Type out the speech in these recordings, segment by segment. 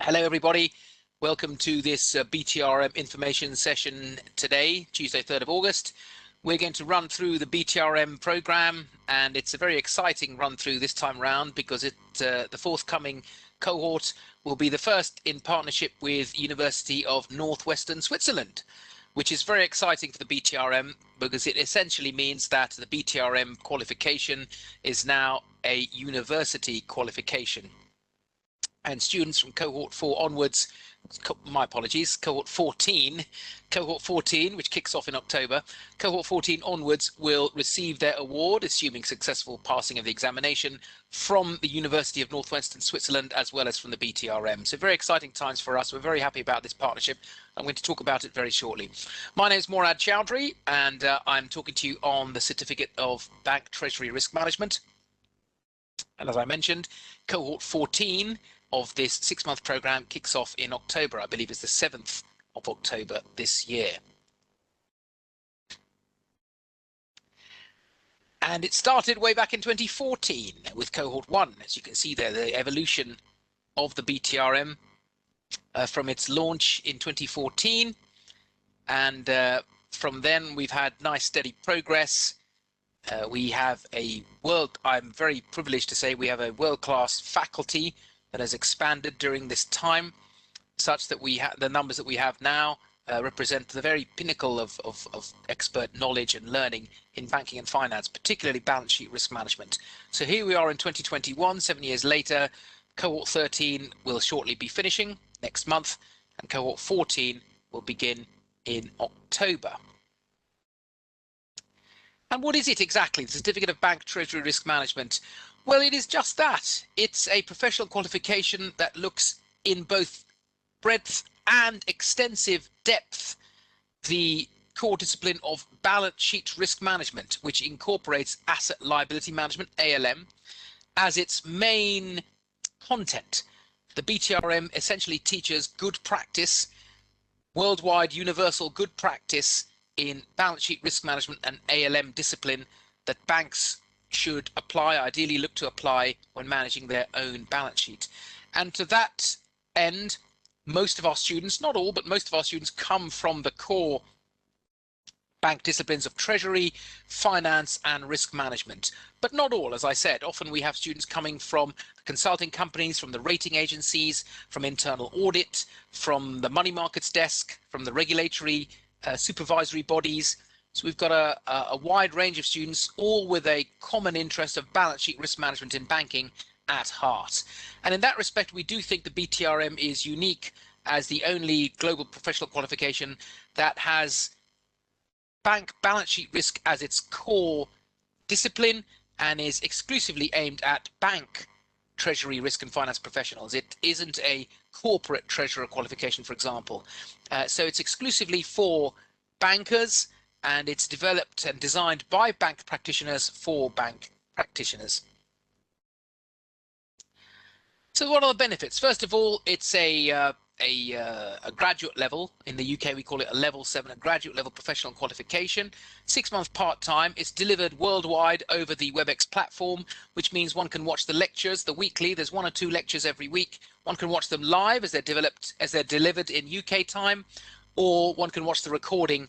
Hello everybody, welcome to this BTRM Information Session today, Tuesday 3rd of August. We're going to run through the BTRM program, and it's a very exciting run through this time round because the forthcoming cohort will be the first in partnership with University of Northwestern Switzerland, which is very exciting for the BTRM because it essentially means that the BTRM qualification is now a university qualification. And students from cohort 4 onwards, my apologies, cohort 14, which kicks off in October, cohort 14 onwards will receive their award, assuming successful passing of the examination, from the University of Northwestern Switzerland, as well as from the BTRM. So very exciting times for us. We're very happy about this partnership. I'm going to talk about it very shortly. My name is Morad Chowdhury, and I'm talking to you on the Certificate of Bank Treasury Risk Management. And as I mentioned, cohort 14 of this 6-month program kicks off in October. I believe it's the 7th of October this year. And it started way back in 2014 with cohort 1. As you can see there, the evolution of the BTRM from its launch in 2014. And from then we've had nice steady progress. We have I'm very privileged to say we have a world-class faculty that has expanded during this time, such that the numbers that we have now represent the very pinnacle of expert knowledge and learning in banking and finance, particularly balance sheet risk management. So here we are in 2021, 7 years later. Cohort 13 will shortly be finishing next month, and cohort 14 will begin in October. And what is it exactly, the Certificate of Bank Treasury Risk Management? Well, it is just that. It's a professional qualification that looks in both breadth and extensive depth the core discipline of balance sheet risk management, which incorporates asset-liability management, ALM, as its main content. The BTRM essentially teaches good practice, worldwide universal good practice in balance sheet risk management and ALM discipline that banks should apply, ideally look to apply when managing their own balance sheet. And to that end, most of our students, not all, but most of our students come from the core bank disciplines of treasury, finance, and risk management. But not all, as I said. Often we have students coming from the consulting companies, from the rating agencies, from internal audit, from the money markets desk, from the regulatory supervisory bodies. So we've got a wide range of students, all with a common interest of balance sheet risk management in banking at heart. And in that respect, we do think the BTRM is unique as the only global professional qualification that has bank balance sheet risk as its core discipline and is exclusively aimed at bank treasury risk and finance professionals. It isn't a corporate treasurer qualification, for example. So it's exclusively for bankers, and it's developed and designed by bank practitioners for bank practitioners. So what are the benefits? First of all, it's a graduate level. In the UK, we call it a level 7, a graduate level professional qualification. 6-month part-time. It's delivered worldwide over the WebEx platform, which means one can watch the lectures, the weekly. There's 1 or 2 lectures every week. One can watch them live as they're delivered in UK time, or one can watch the recording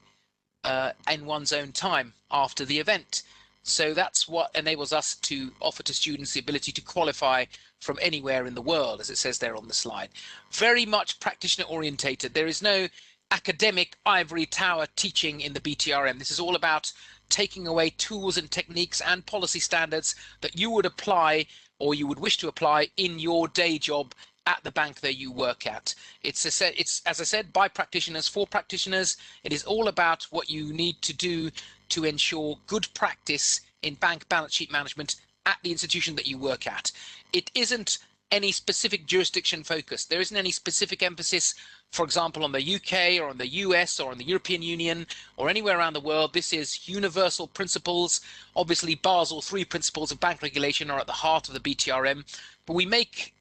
in one's own time after the event. So that's what enables us to offer to students the ability to qualify from anywhere in the world, as it says there on the slide. Very much practitioner orientated. There is no academic ivory tower teaching in the BTRM. This is all about taking away tools and techniques and policy standards that you would apply or you would wish to apply in your day job at the bank that you work at. It's, as I said, by practitioners, for practitioners. It is all about what you need to do to ensure good practice in bank balance sheet management at the institution that you work at. It isn't any specific jurisdiction focus. There isn't any specific emphasis, for example, on the UK or on the US or on the European Union or anywhere around the world. This is universal principles. Obviously, Basel III principles of bank regulation are at the heart of the BTRM, but we make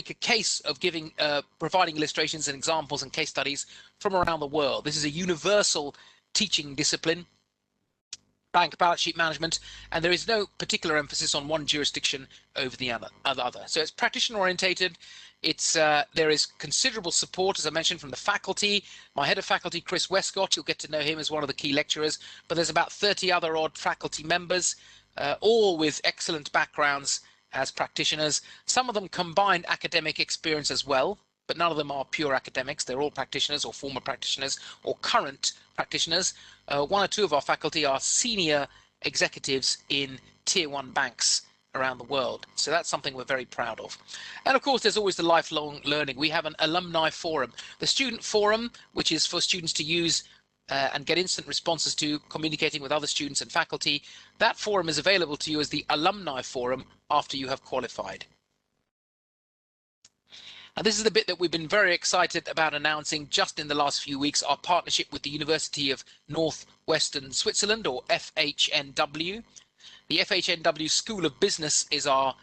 a case of providing illustrations and examples and case studies from around the world. This is a universal teaching discipline. bank balance sheet management, and there is no particular emphasis on one jurisdiction over the other. So it's practitioner orientated. It's there is considerable support, as I mentioned, from the faculty. My head of faculty, Chris Westcott, you'll get to know him as one of the key lecturers, but there's about 30 other odd faculty members, all with excellent backgrounds as practitioners. Some of them combined academic experience as well, but none of them are pure academics. They're all practitioners or former practitioners or current practitioners. One or two of our faculty are senior executives in tier 1 banks around the world. So that's something we're very proud of. And of course, there's always the lifelong learning. We have an alumni forum, the student forum, which is for students to use and get instant responses to, communicating with other students and faculty. That forum is available to you as the alumni forum after you have qualified. And this is the bit that we've been very excited about announcing just in the last few weeks, our partnership with the University of Northwestern Switzerland, or FHNW. The FHNW School of Business is the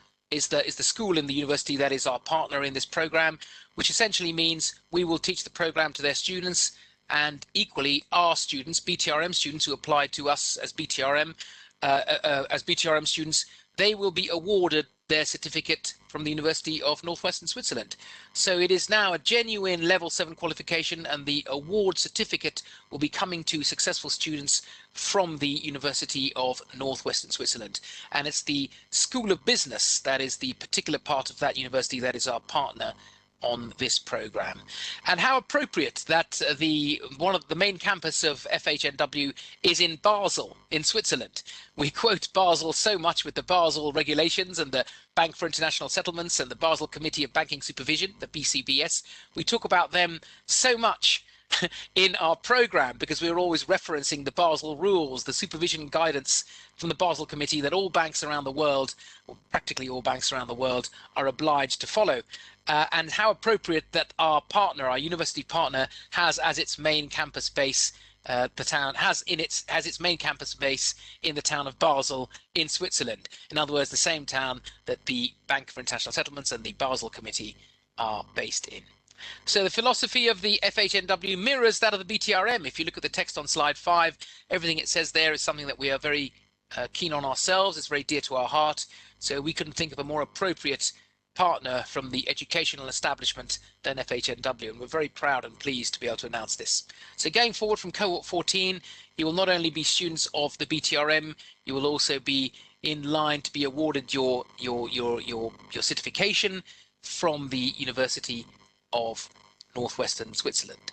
school in the university that is our partner in this program, which essentially means we will teach the program to their students, and equally our students, BTRM students who apply to us as BTRM students, they will be awarded their certificate from the University of Northwestern Switzerland. So it is now a genuine level 7 qualification, and the award certificate will be coming to successful students from the University of Northwestern Switzerland. And it's the School of Business that is the particular part of that university that is our partner on this program. And how appropriate that one of the main campus of FHNW is in Basel in Switzerland. We quote Basel so much with the Basel regulations and the Bank for International Settlements and the Basel Committee of Banking Supervision, the BCBS. We talk about them so much in our program because we're always referencing the Basel rules, the supervision guidance from the Basel Committee that all banks around the world, or practically all banks around the world, are obliged to follow. And how appropriate that our partner, our university partner, has as its main campus base, the town has its main campus base in the town of Basel in Switzerland. In other words, the same town that the Bank for International Settlements and the Basel Committee are based in. So the philosophy of the FHNW mirrors that of the BTRM. If you look at the text on slide 5, everything it says there is something that we are very keen on ourselves. It's very dear to our heart. So we couldn't think of a more appropriate partner from the educational establishment than FHNW, and we're very proud and pleased to be able to announce this. So going forward from cohort 14, you will not only be students of the BTRM, you will also be in line to be awarded your certification from the University of Northwestern Switzerland.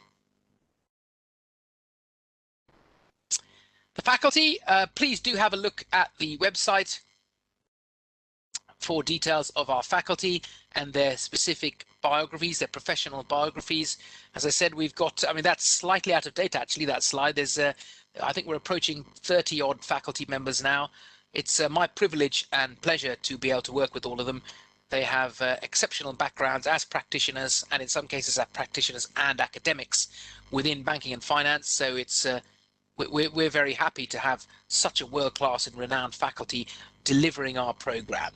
The faculty, please do have a look at the website for details of our faculty and their specific biographies, their professional biographies. As I said, we've got, I mean, that's slightly out of date actually, that slide. There's, I think we're approaching 30 odd faculty members now. It's my privilege and pleasure to be able to work with all of them. They have exceptional backgrounds as practitioners, and in some cases as practitioners and academics within banking and finance. So it's we're very happy to have such a world-class and renowned faculty delivering our program.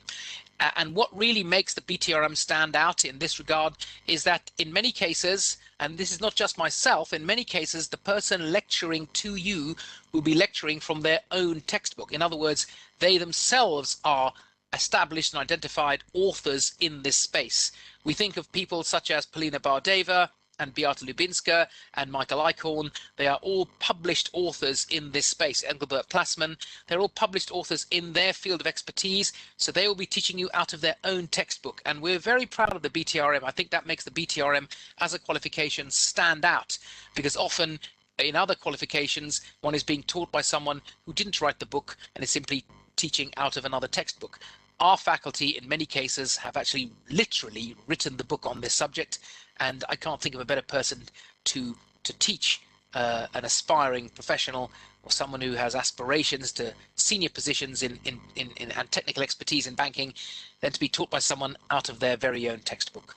And what really makes the BTRM stand out in this regard is that in many cases, and this is not just myself, in many cases the person lecturing to you will be lecturing from their own textbook. In other words, they themselves are established and identified authors in this space. We think of people such as Polina Bardeva and Beata Lubinska and Michael Eichhorn. They are all published authors in this space. Engelbert Plassmann, they're all published authors in their field of expertise, so they will be teaching you out of their own textbook. And we're very proud of the BTRM. I think that makes the BTRM as a qualification stand out, because often in other qualifications, one is being taught by someone who didn't write the book and is simply teaching out of another textbook. Our faculty, in many cases, have actually literally written the book on this subject, and I can't think of a better person to teach an aspiring professional or someone who has aspirations to senior positions in and technical expertise in banking than to be taught by someone out of their very own textbook.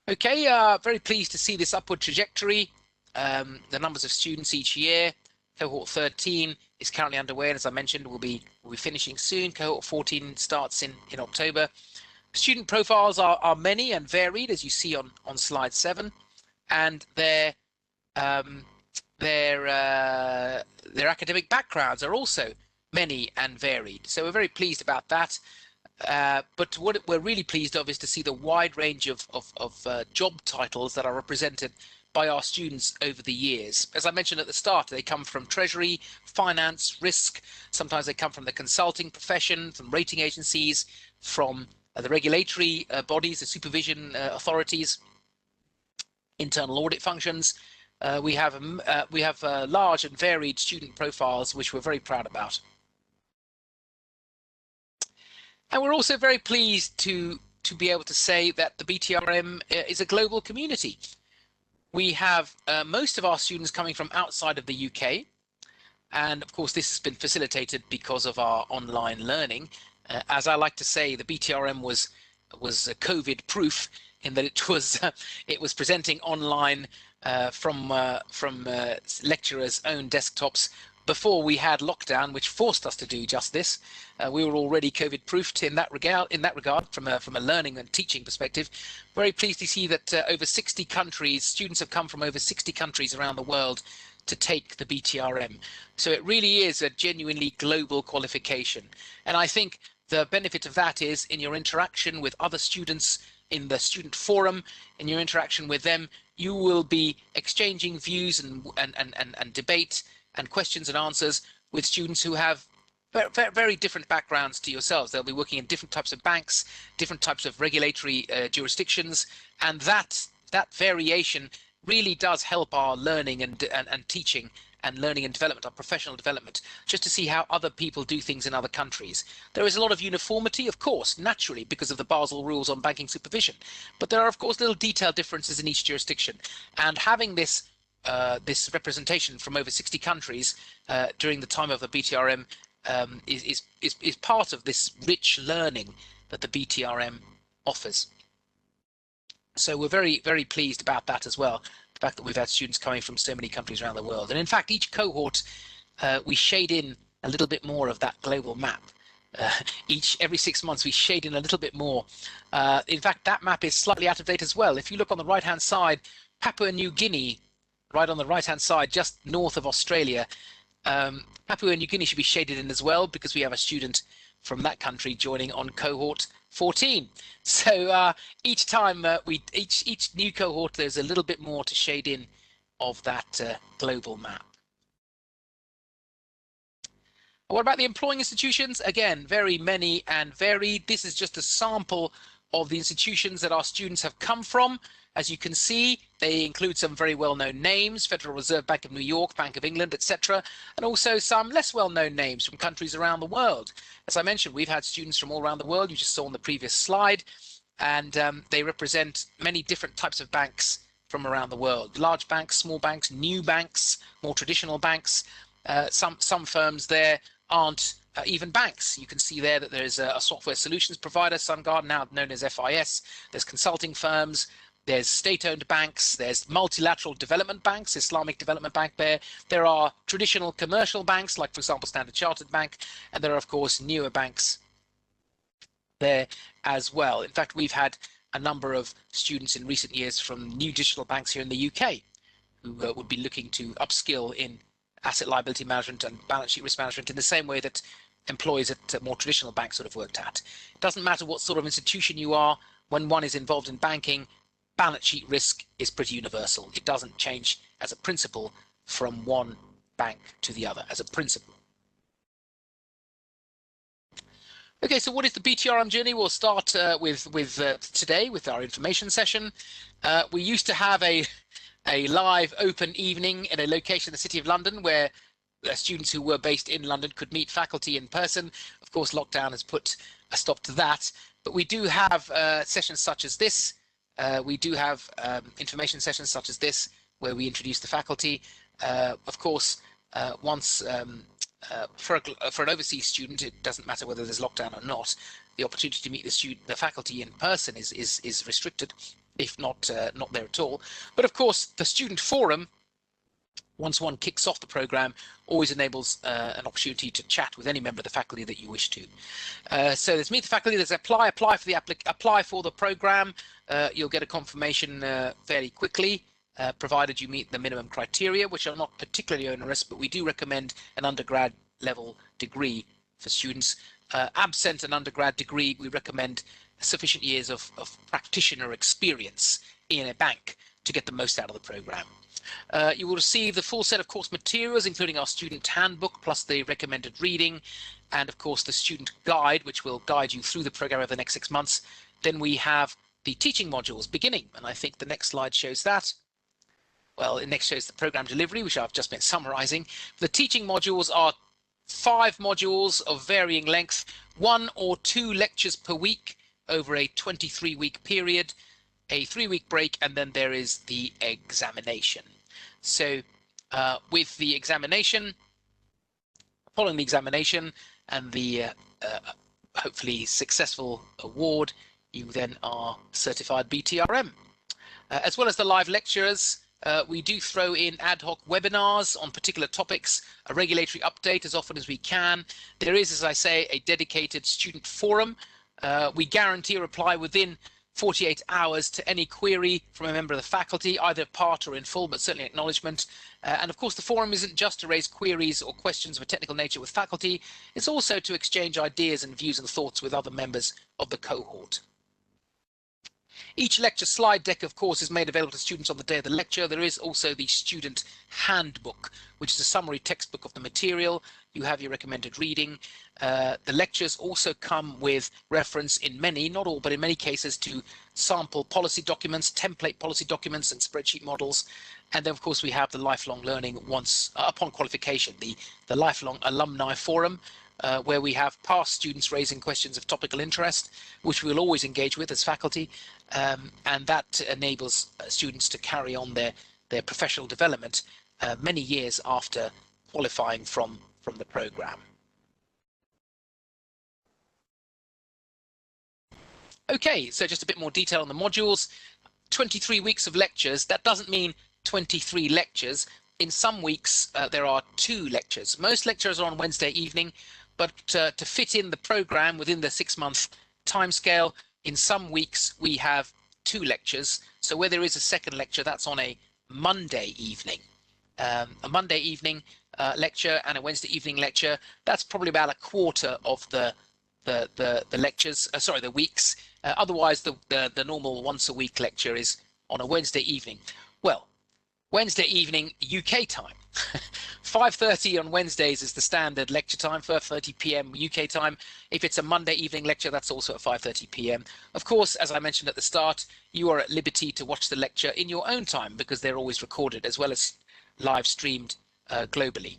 Okay, very pleased to see this upward trajectory. The numbers of students each year. Cohort 13 is currently underway, and as I mentioned, we'll be finishing soon. Cohort 14 starts in October. Student profiles are many and varied, as you see on slide 7, and they're their academic backgrounds are also many and varied. So we're very pleased about that. But what we're really pleased of is to see the wide range of job titles that are represented by our students over the years. As I mentioned at the start, they come from Treasury, finance, risk. Sometimes they come from the consulting profession, from rating agencies, from the regulatory bodies, the supervision authorities, internal audit functions. We have large and varied student profiles, which we're very proud about. And we're also very pleased to be able to say that the BTRM is a global community. We have most of our students coming from outside of the UK. And of course, this has been facilitated because of our online learning. As I like to say, the BTRM was COVID proof in that it was presenting online from lecturers' own desktops before we had lockdown, which forced us to do just this. We were already COVID proofed in that regard from a learning and teaching perspective. Very pleased to see that over 60 countries, students have come from over 60 countries around the world to take the BTRM. So it really is a genuinely global qualification. And I think the benefit of that is in your interaction with other students in the student forum, in your interaction with them, you will be exchanging views and debate and questions and answers with students who have very different backgrounds to yourselves. They'll be working in different types of banks, different types of regulatory jurisdictions, and that variation really does help our learning and teaching and learning and development, our professional development, just to see how other people do things in other countries. There is a lot of uniformity, of course, naturally, because of the Basel rules on banking supervision, but there are, of course, little detailed differences in each jurisdiction. And having this representation from over 60 countries during the time of the BTRM is part of this rich learning that the BTRM offers. So we're very, very pleased about that as well, the fact that we've had students coming from so many countries around the world. And in fact, each cohort, we shade in a little bit more of that global map. Every 6 months, we shade in a little bit more. In fact, that map is slightly out of date as well. If you look on the right-hand side, Papua New Guinea, right on the right-hand side, just north of Australia, Papua New Guinea should be shaded in as well because we have a student from that country joining on cohort 14. So each time each new cohort, there's a little bit more to shade in of that global map. What about the employing institutions? Again, very many and varied. This is just a sample of the institutions that our students have come from. As you can see, they include some very well-known names, Federal Reserve Bank of New York, Bank of England, etc., and also some less well-known names from countries around the world. As I mentioned, we've had students from all around the world, you just saw on the previous slide, and they represent many different types of banks from around the world. Large banks, small banks, new banks, more traditional banks. Some firms there aren't even banks. You can see there that there's a software solutions provider, SunGard, now known as FIS. There's consulting firms. There's state-owned banks, there's multilateral development banks, Islamic Development Bank there. There are traditional commercial banks, like, for example, Standard Chartered Bank, and there are, of course, newer banks there as well. In fact, we've had a number of students in recent years from new digital banks here in the UK who would be looking to upskill in asset liability management and balance sheet risk management in the same way that employees at more traditional banks sort of worked at. It doesn't matter what sort of institution you are, when one is involved in banking, balance sheet risk is pretty universal. It doesn't change as a principle from one bank to the other as a principle. Okay, so what is the BTRM journey? We'll start with today with our information session. We used to have a live open evening in a location in the City of London where students who were based in London could meet faculty in person. Of course, lockdown has put a stop to that, but we do have sessions such as this. We do have information sessions such as this where we introduce the faculty. Of course, once for an overseas student, it doesn't matter whether there's lockdown or not. The opportunity to meet the faculty in person is restricted, if not there at all. But of course, the student forum, once one kicks off the program, always enables an opportunity to chat with any member of the faculty that you wish to. So there's meet the faculty, there's apply for the program. You'll get a confirmation fairly quickly. provided you meet the minimum criteria, which are not particularly onerous, but we do recommend an undergrad level degree for students. Absent an undergrad degree, we recommend sufficient years of practitioner experience in a bank to get the most out of the program. You will receive the full set of course materials, including our student handbook, plus the recommended reading, and of course the student guide, which will guide you through the program over the next 6 months. Then we have the teaching modules beginning, and I think the next slide shows that. Well, it next shows the program delivery, which I've just been summarizing. The teaching modules are 5 modules of varying length, 1 or 2 lectures per week over a 23-week period, a 3-week break, and then there is the examination. So with the examination, following the examination and the hopefully successful award, you then are certified BTRM. As well as the live lectures, we do throw in ad hoc webinars on particular topics, a regulatory update as often as we can. There is, as I say, a dedicated student forum. We guarantee a reply within 48 hours to any query from a member of the faculty, either part or in full, but certainly acknowledgement. And of course, the forum isn't just to raise queries or questions of a technical nature with faculty, it's also to exchange ideas and views and thoughts with other members of the cohort. Each lecture slide deck, of course, is made available to students on the day of the lecture. There is also the student handbook, which is a summary textbook of the material. You have your recommended reading. The lectures also come with reference in many, not all, but in many cases to sample policy documents, template policy documents and spreadsheet models. And then, of course, we have the lifelong learning once upon qualification, the lifelong alumni forum, where we have past students raising questions of topical interest, which we'll always engage with as faculty, and that enables students to carry on their professional development many years after qualifying from the program. Okay, so just a bit more detail on the modules. 23 weeks of lectures, that doesn't mean 23 lectures. In some weeks, there are 2 lectures. Most lectures are on Wednesday evening, but to fit in the program within the 6-month timescale, in some weeks we have 2 lectures. So where there is a second lecture, that's on a Monday evening. A Monday evening lecture and a Wednesday evening lecture, that's probably about a quarter of the lectures, sorry, the weeks. Otherwise, the normal once a week lecture is on a Wednesday evening. Well, Wednesday evening UK time. 5:30 on Wednesdays is the standard lecture time, 5:30 p.m. UK time. If it's a Monday evening lecture, that's also at 5:30 p.m. Of course, as I mentioned at the start, you are at liberty to watch the lecture in your own time because they're always recorded as well as live streamed globally.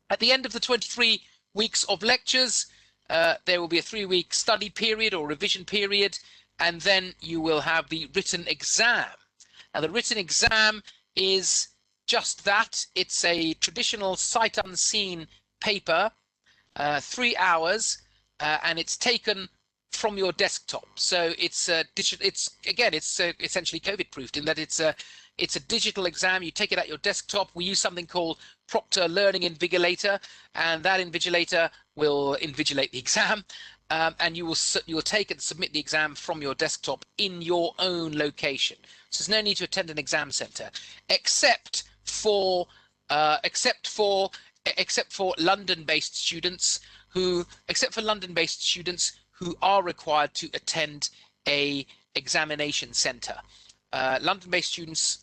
At the end of the 23 weeks of lectures, there will be a 3-week study period or revision period, and then you will have the written exam. Now, the written exam is just that. It's a traditional sight unseen paper, 3 hours, and it's taken from your desktop. So it's digital. It's essentially COVID proofed in that it's a digital exam. You take it at your desktop. We use something called Proctor Learning Invigilator, and that invigilator will invigilate the exam. And you will take and submit the exam from your desktop in your own location. So there's no need to attend an exam center, except for London-based students who are required to attend a examination center. London-based students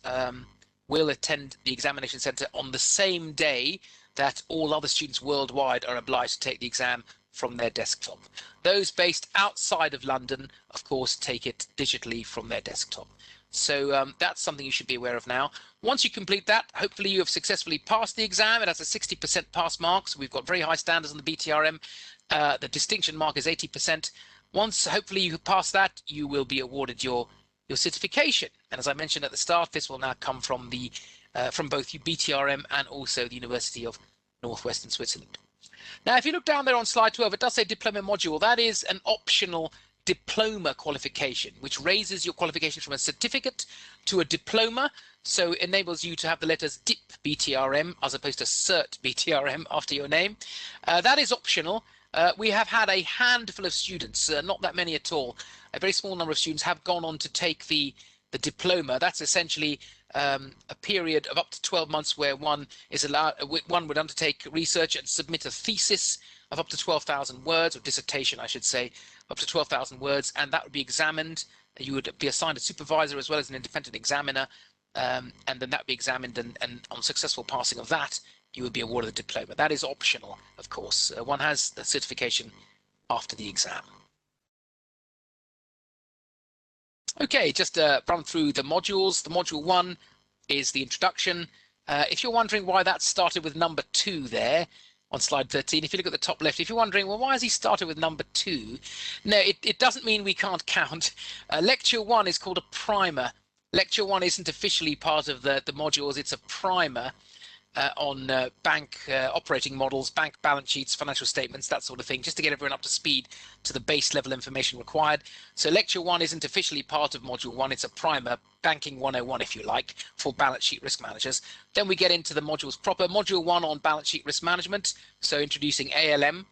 will attend the examination center on the same day that all other students worldwide are obliged to take the exam from their desktop. Those based outside of London, of course, take it digitally from their desktop. So that's something you should be aware of now. Once you complete that, hopefully you have successfully passed the exam. It has a 60% pass mark, so we've got very high standards on the BTRM. The distinction mark is 80%. Once hopefully you pass that, you will be awarded your certification. And as I mentioned at the start, this will now come from both BTRM and also the University of Northwestern Switzerland. Now, if you look down there on slide 12, it does say diploma module. That is an optional diploma qualification, which raises your qualification from a certificate to a diploma. So it enables you to have the letters DIP BTRM as opposed to CERT BTRM after your name. That is optional. We have had a handful of students, not that many at all. A very small number of students have gone on to take the the diploma. That's essentially a period of up to 12 months where one would undertake research and submit a thesis of up to 12,000 words, or dissertation, I should say, up to 12,000 words, and that would be examined. You would be assigned a supervisor as well as an independent examiner, and then that would be examined, and on successful passing of that, you would be awarded the diploma. That is optional, of course. One has the certification after the exam. Okay, just run through the modules. The module 1 is the introduction. If you're wondering why that started with number 2 there on slide 13, if you look at the top left, if you're wondering, well, why has he started with number 2? No, it doesn't mean we can't count. Lecture 1 is called a primer. Lecture 1 isn't officially part of the modules. It's a primer on bank operating models, bank balance sheets, financial statements, that sort of thing, just to get everyone up to speed to the base level information required. So lecture 1 isn't officially part of module 1. It's a primer, banking 101 if you like, for balance sheet risk managers. Then we get into the modules proper. Module 1 on balance sheet risk management, so introducing ALM,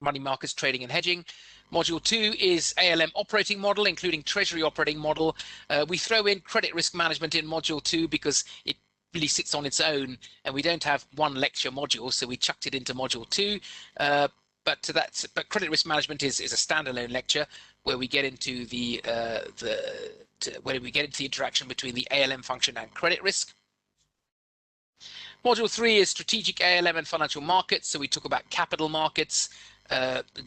money markets, trading and hedging. Module 2 is ALM operating model, including Treasury operating model. We throw in credit risk management in module 2 because it really sits on its own, and we don't have one lecture module, so we chucked it into module 2. But credit risk management is a standalone lecture where we get into the interaction between the ALM function and credit risk. Module 3 is strategic ALM and financial markets, so we talk about capital markets,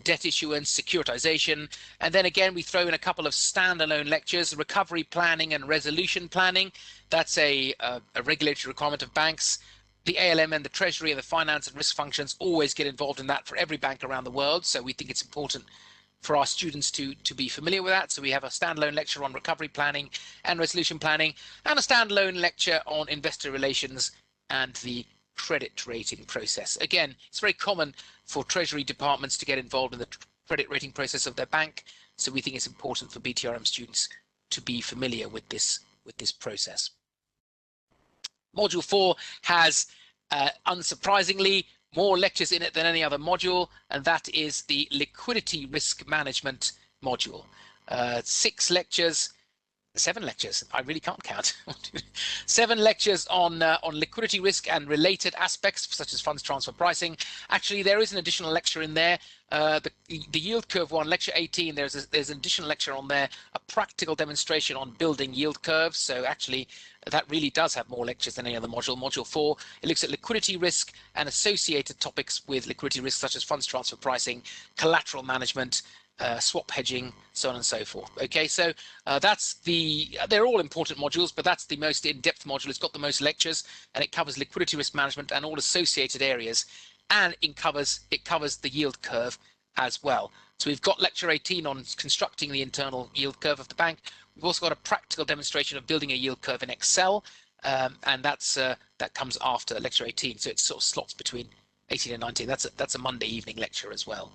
debt issuance, securitization, and then again we throw in a couple of standalone lectures: recovery planning and resolution planning. That's a regulatory requirement of banks. The ALM and the Treasury and the finance and risk functions always get involved in that for every bank around the world, so we think it's important for our students to be familiar with that. So we have a standalone lecture on recovery planning and resolution planning, and a standalone lecture on investor relations and the credit rating process. Again, it's very common for Treasury departments to get involved in the credit rating process of their bank, so we think it's important for BTRM students to be familiar with this process. Module 4 has, unsurprisingly, more lectures in it than any other module, and that is the liquidity risk management module. 7 lectures. I really can't count. 7 lectures on liquidity risk and related aspects, such as funds transfer pricing. Actually, there is an additional lecture in there. The yield curve one, lecture 18. There's an additional lecture on there, a practical demonstration on building yield curves. So actually, that really does have more lectures than any other module. Module 4, it looks at liquidity risk and associated topics with liquidity risk, such as funds transfer pricing, collateral management, swap hedging, so on and so forth. Okay, so they're all important modules, but that's the most in-depth module. It's got the most lectures, and it covers liquidity risk management and all associated areas, and it covers the yield curve as well. So we've got lecture 18 on constructing the internal yield curve of the bank. We've also got a practical demonstration of building a yield curve in Excel, and that comes after lecture 18. So it sort of slots between 18 and 19. That's a Monday evening lecture as well.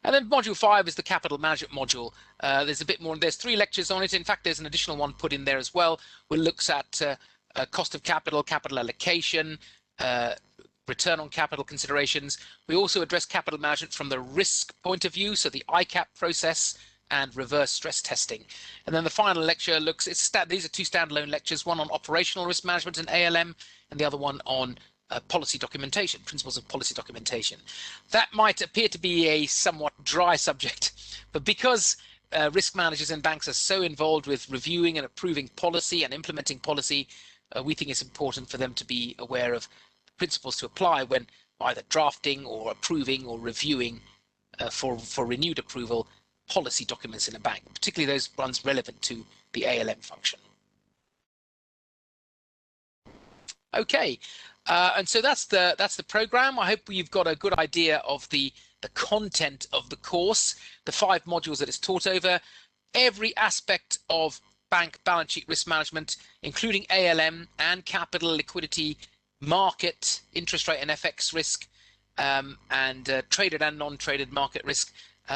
And then module 5 is the capital management module. There's a bit more. There's 3 lectures on it. In fact, there's an additional one put in there as well, which looks at cost of capital, capital allocation, return on capital considerations. We also address capital management from the risk point of view, so the ICAP process and reverse stress testing. And then the final lecture looks, these are 2 standalone lectures, one on operational risk management and ALM, and the other one on policy documentation, principles of policy documentation. That might appear to be a somewhat dry subject, but because risk managers and banks are so involved with reviewing and approving policy and implementing policy, we think it's important for them to be aware of principles to apply when either drafting or approving or reviewing for renewed approval policy documents in a bank, particularly those ones relevant to the ALM function. Okay. And so that's the program. I hope you've got a good idea of the content of the course, the 5 modules that it's taught over, every aspect of bank balance sheet risk management, including ALM and capital, liquidity, market, interest rate and FX risk, and traded and non-traded market risk.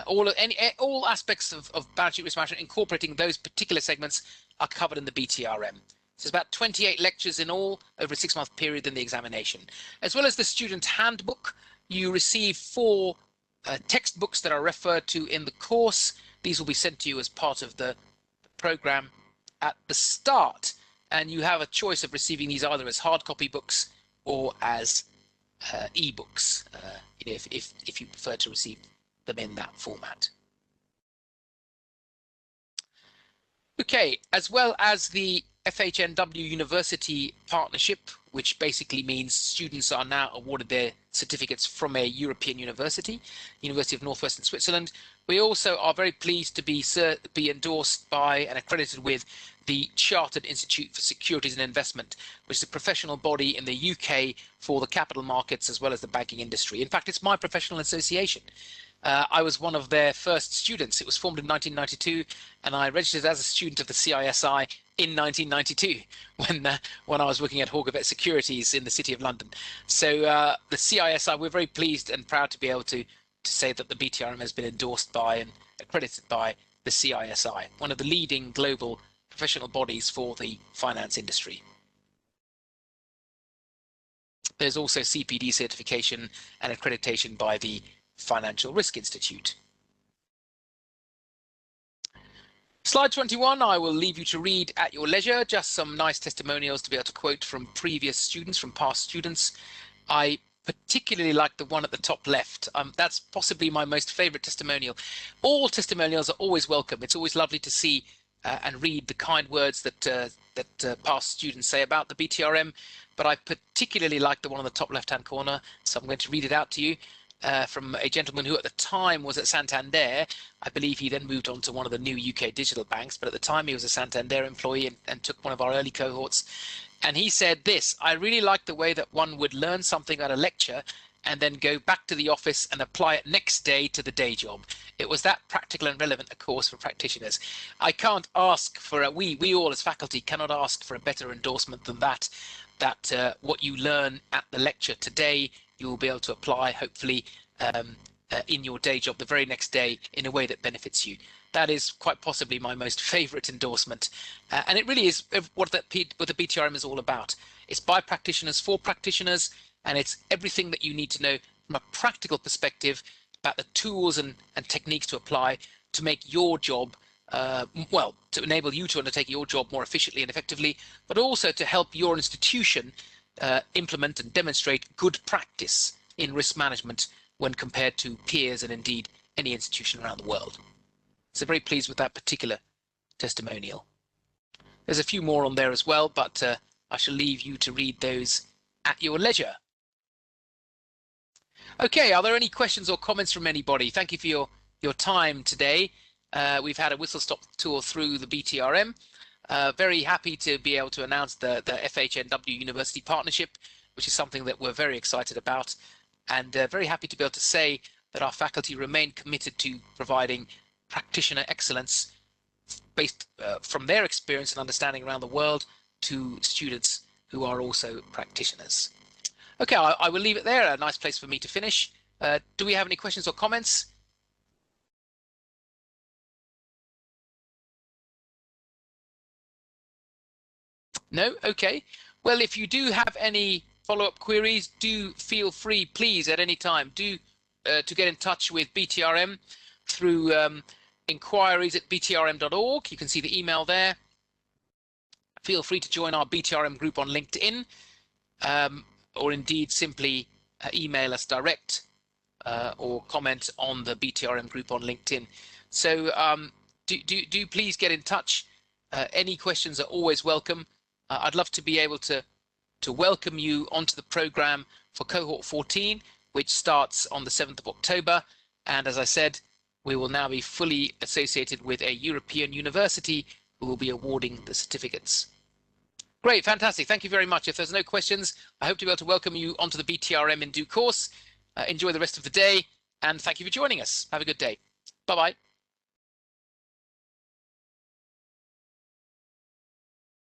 All aspects of balance sheet risk management, incorporating those particular segments, are covered in the BTRM. So it's about 28 lectures in all over a 6-month period in the examination. As well as the student handbook, you receive 4 textbooks that are referred to in the course. These will be sent to you as part of the program at the start, and you have a choice of receiving these either as hard copy books or as e-books, if you prefer to receive them in that format. Okay, as well as the FHNW University Partnership, which basically means students are now awarded their certificates from a European university, University of Northwestern Switzerland. We also are very pleased to be endorsed by and accredited with the Chartered Institute for Securities and Investment, which is a professional body in the UK for the capital markets as well as the banking industry. In fact, it's my professional association. I was one of their first students. It was formed in 1992, and I registered as a student of the CISI in 1992 when I was working at Horgavet Securities in the City of London. So the CISI, we're very pleased and proud to be able to say that the BTRM has been endorsed by and accredited by the CISI, one of the leading global professional bodies for the finance industry. There's also CPD certification and accreditation by the Financial Risk Institute. Slide 21, I will leave you to read at your leisure, just some nice testimonials to be able to quote from previous students, from past students. I particularly like the one at the top left. That's possibly my most favorite testimonial. All testimonials are always welcome. It's always lovely to see and read the kind words that past students say about the BTRM, but I particularly like the one on the top left-hand corner, so I'm going to read it out to you. From a gentleman who at the time was at Santander. I believe he then moved on to one of the new UK digital banks, but at the time he was a Santander employee and took one of our early cohorts. And he said this: I really like the way that one would learn something at a lecture and then go back to the office and apply it next day to the day job. It was that practical and relevant a course for practitioners. I can't ask for we all as faculty cannot ask for a better endorsement than that what you learn at the lecture today, you will be able to apply, hopefully, in your day job the very next day in a way that benefits you. That is quite possibly my most favorite endorsement. And it really is what the BTRM is all about. It's by practitioners, for practitioners, and it's everything that you need to know from a practical perspective about the tools and techniques to apply to make your job, well, to enable you to undertake your job more efficiently and effectively, but also to help your institution implement and demonstrate good practice in risk management when compared to peers and indeed any institution around the world. So very pleased with that particular testimonial. There's a few more on there as well, but I shall leave you to read those at your leisure. Okay, are there any questions or comments from anybody? Thank you for your time today. We've had a whistle-stop tour through the BTRM. Very happy to be able to announce the FHNW University Partnership, which is something that we're very excited about, and very happy to be able to say that our faculty remain committed to providing practitioner excellence based from their experience and understanding around the world to students who are also practitioners. Okay, I will leave it there, a nice place for me to finish. Do we have any questions or comments? No? Okay. Well, if you do have any follow-up queries, do feel free, please, at any time, to get in touch with BTRM through inquiries@btrm.org. You can see the email there. Feel free to join our BTRM group on LinkedIn, or indeed simply email us direct or comment on the BTRM group on LinkedIn. So do please get in touch. Any questions are always welcome. I'd love to be able to welcome you onto the program for Cohort 14, which starts on the 7th of October. And as I said, we will now be fully associated with a European university who will be awarding the certificates. Great, fantastic. Thank you very much. If there's no questions, I hope to be able to welcome you onto the BTRM in due course. Enjoy the rest of the day, and thank you for joining us. Have a good day. Bye-bye.